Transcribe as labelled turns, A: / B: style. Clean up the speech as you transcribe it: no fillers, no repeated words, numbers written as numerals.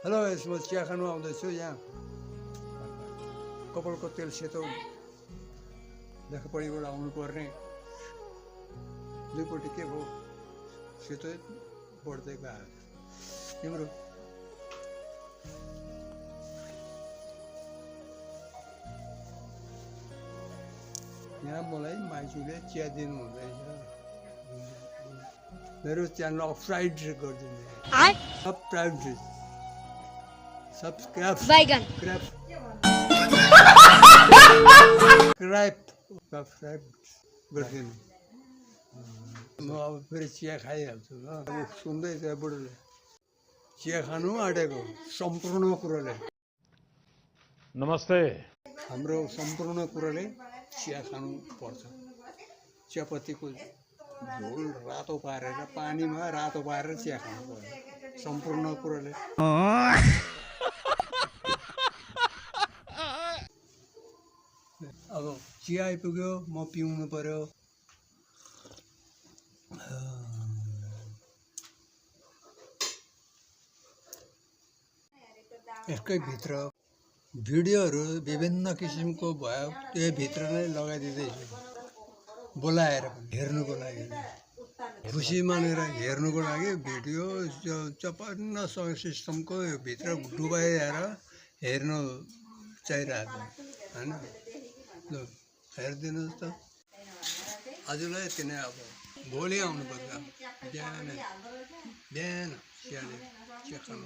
A: Hello यसमा चिया खानु आउँदैछु यहाँ कपालको तेल सेतो देखापट्टिबाट आउनुपर्ने दुईपट्टि के भयो सेतो बढ्दै गयो तिम्रो यहाँ मलाई माइजूले चिया दिनु हुँदैछ मेरो च्यानल सब्सक्राइब गरिदिनु सब्सक्राइब गरिदिनु म अब फेरि चिया खाइहाल्छु ल अब सुन्दै त्यहाँ बुढोले चिया खानु आँटेको सम्पूर्ण कुरोले
B: नमस्ते।
A: हाम्रो सम्पूर्ण कुरोले चिया खानु पर्छ चियापत्तीको झोल रातो पारेर पानीमा रातो पारेर चिया खानु पर्छ सम्पूर्ण कुरोले अब चिया आइपुग्यो म पिउनु पर्यो यसकै भित्र भिडियोहरू विभिन्न किसिमको भयो त्यो भित्र नै लगाइदिँदैछु बोलाएर हेर्नुको लागि खुसी मानेर हेर्नुको लागि भिडियो चपन्न सिस्टमको भित्र डुबाएर हेर्नु चाहिरहेको होइन ल हेरिदिनुहोस् त हजुरलाई यति नै अब भोलि आउनुपर्छ बिहान चिया खानु